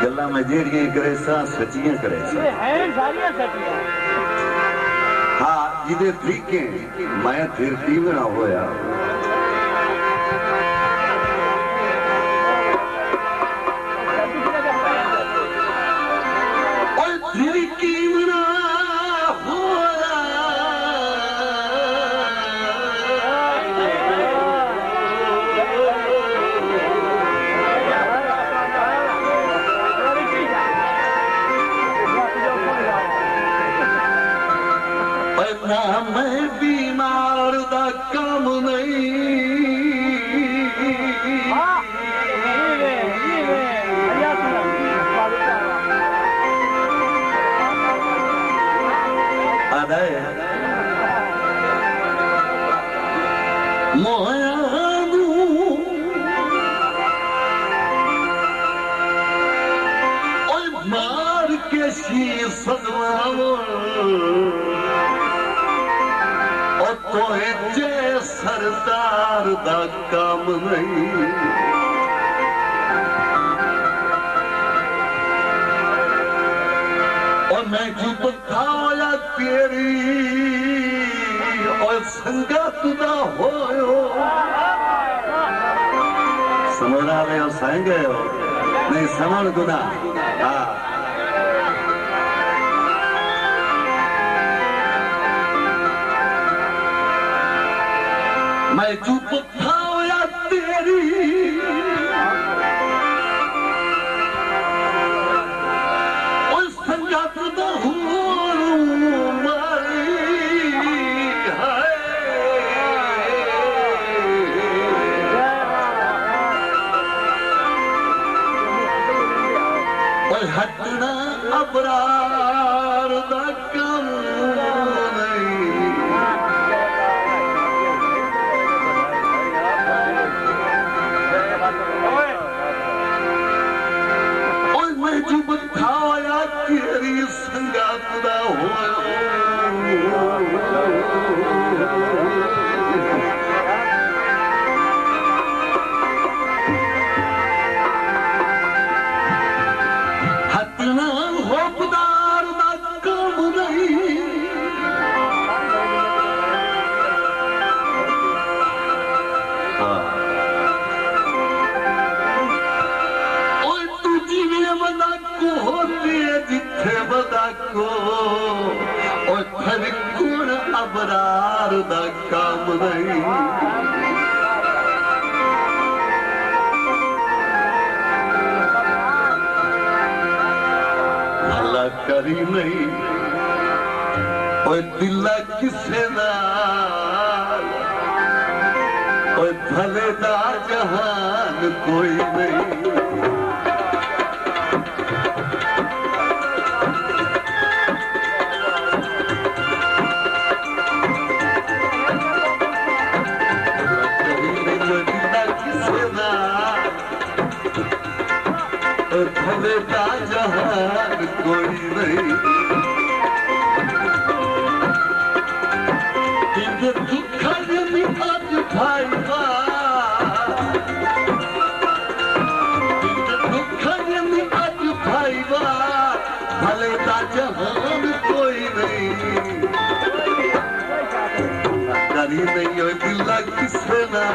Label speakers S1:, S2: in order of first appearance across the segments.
S1: गल्ला मैं जेड़ियां करे सा सच्चियां करे सा
S2: हैं सारियां सच्चियां
S1: हाँ जिदे तरीके मैं फिर तीवना होया मैं बीमार दा काम नहीं अदय मोयानू ओए मार के शीर सदवाओ तो जे सरदार दा काम नहीं और मैं चुप खाया तेरी और संगत दा होयो समोरा ले हो संगे हो नहीं समण गुना हाँ मैं चुप खाया तेरी और संगत दा मारी और हटना अबरार दा काम खाया तेरी संगत दा हटना होपदार दा काम नहीं जिथे बदा को और फिर गुण अबरार दा काम नहीं भला करी नहीं और दिला किसे नाल और भले दा जहान कोई नहीं भले का जहान कोई नहीं दुख आज भाईवा दुख आज भाईवा भले का जहान कोई नहीं करी नहीं हो दिला किसे ना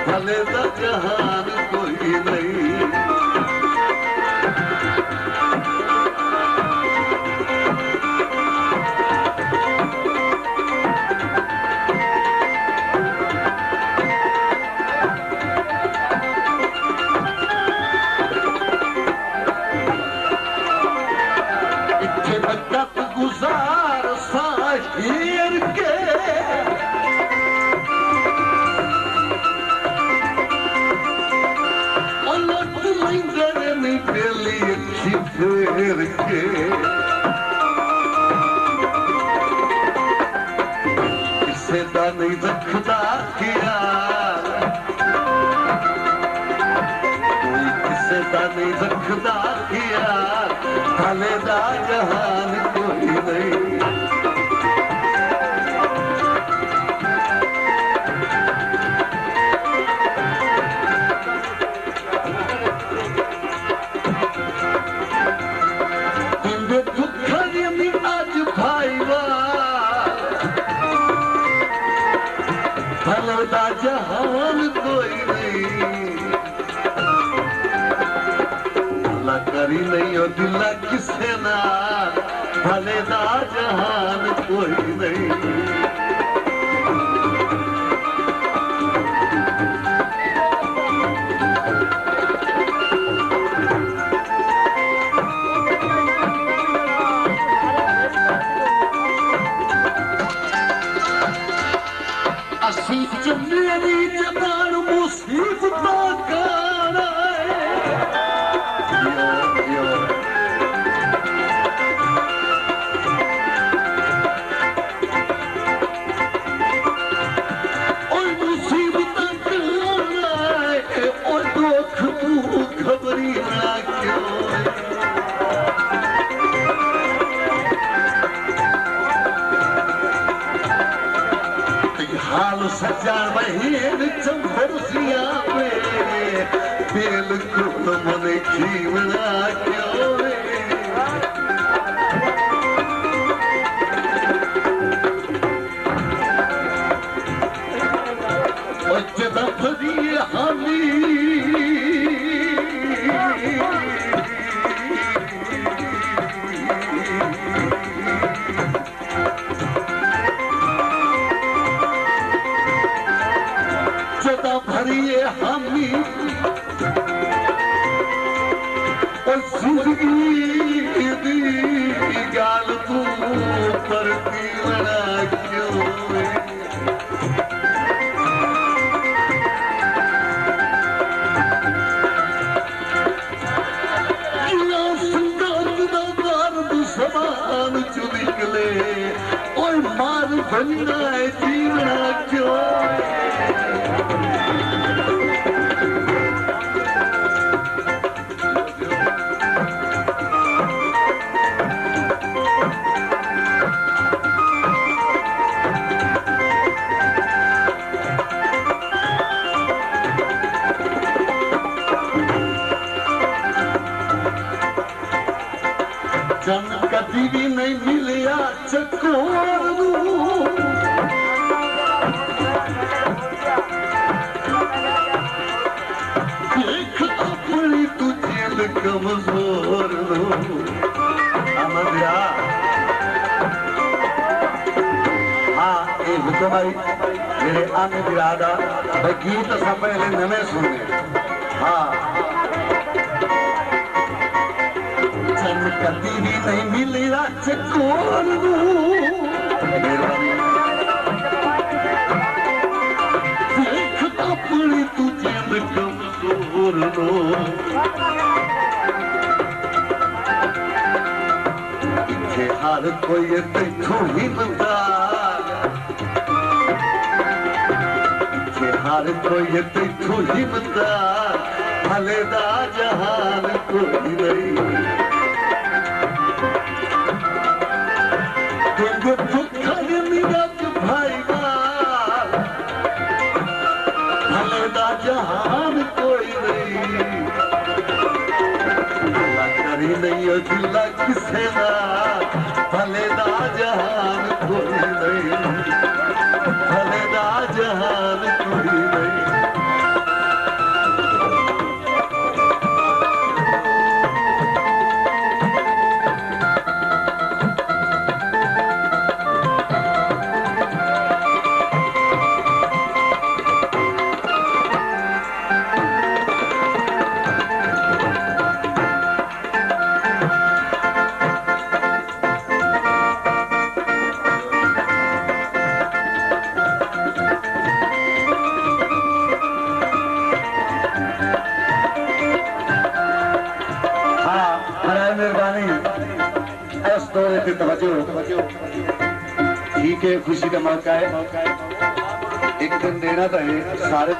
S1: भले का जहान कोई नहीं गुजार साहिर के उलट मंजर निकली फिर के इसे दा नहीं रखता किया कोई किसे दा नहीं रखता किया भले दा जहान कोई नहीं करी नहीं हो दिल किसे ना भले दा जहान कोई नहीं मेरी जबान मुसीबत खबरी ना क्यों हाल सजान बहन चंबरसिया में बिल्कुल मन जीवना क्यों जदा फरी हामी भरिए हामी और जिंदगी दी गाल तू पर पीवना क्यों समान चु निकले और मार बनना है जीवना क्यों जन कभी भी नहीं मिलिया चकोर देख अपनी तुझे कमजोर हाँ ये हुक्म भाई मेरे आने बिरादा भाई गीत सब पहले नवे सुनने हाँ कभी भी नहीं मिली चकोर देख अपनी तुझे कमजोर इथे हर कोई तैथों हिमदार इथे हर कोई तैथों हिमदार भले दा जहान कोई नहीं जहान कोई नहीं करी नहीं हो दिल किसे ना भले दा जहान कोई नहीं भले दा जहान कोई नहीं ठीक है खुशी का मौका है एक दिन देना तो है सारे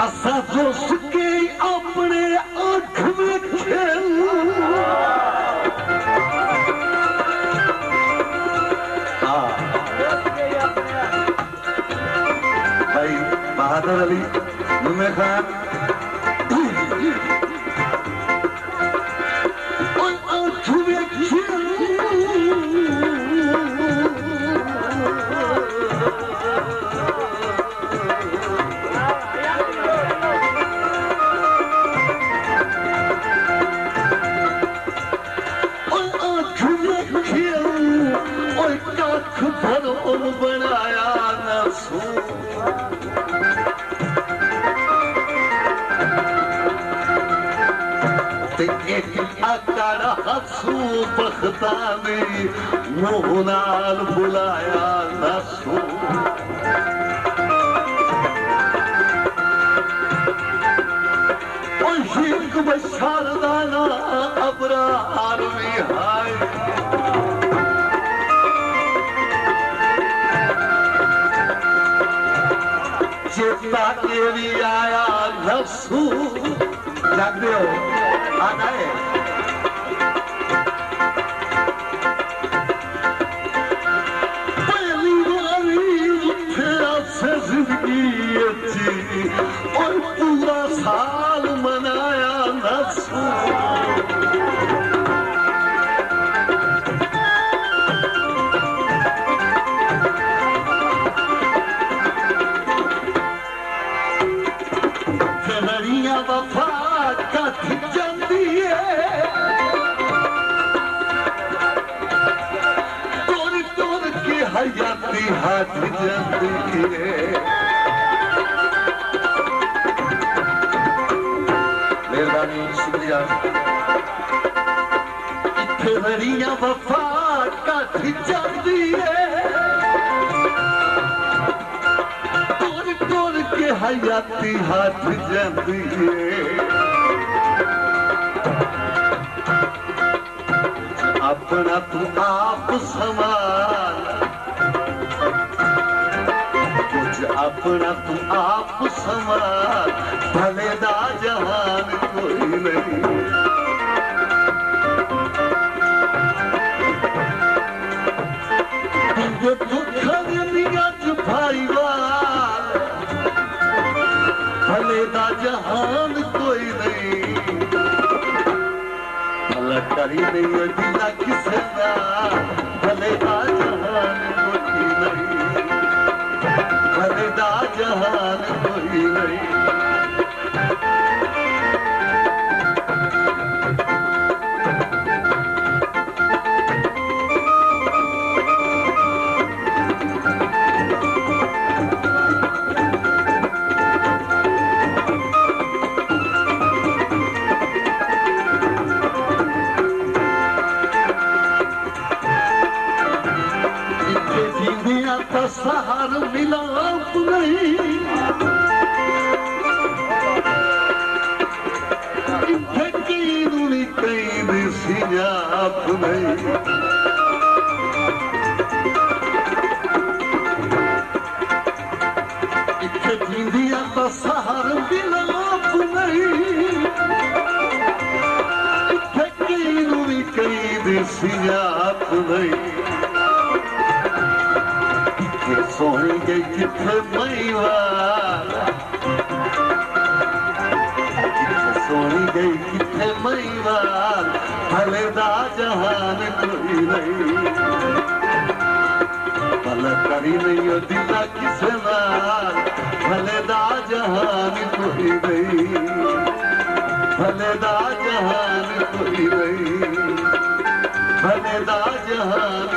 S1: असा दोस्त के अपने आंख में खेल हाँ भाई बहादुर अली मुन्ना खान अकड़ हसू बख्ता ने मुंह नाल बुलाया नसू शिक बशारदाना अबरार विहाय चेता के भी आया नफसू जागते हो आना है पहली बारी तेरा से जिंदगी अच्छी और पूरा साल मनाया नफसू वफा कथ जाती है तोड़ तोड़ के हयाती हाथ जाती है मेहरबानी शुक्रिया इतरिया वफा कथ जाती है हयाती हाथ जाती है अपना तू आप समान कुछ अपना तू आप समान भले दा जहान कोई नहीं भले दा जहान कोई नहीं भला करी नहीं अजीला किसे ना भले दा जहान कोई नहीं भले दा जहान कोई नहीं सहार मिलाप नहीं कीनी कई सियाप नहीं जींदिया तो सहार मिलाप नहीं कीनी कई सियाप नहीं सोनी गई किथे मईवाल सोनी गई किथे मईवाल भले दा जहान कोई नहीं भला करी नहीं दिला किसे नाल भले दा जहान कोई नहीं भले दा जहान कोई नहीं भले दा जहान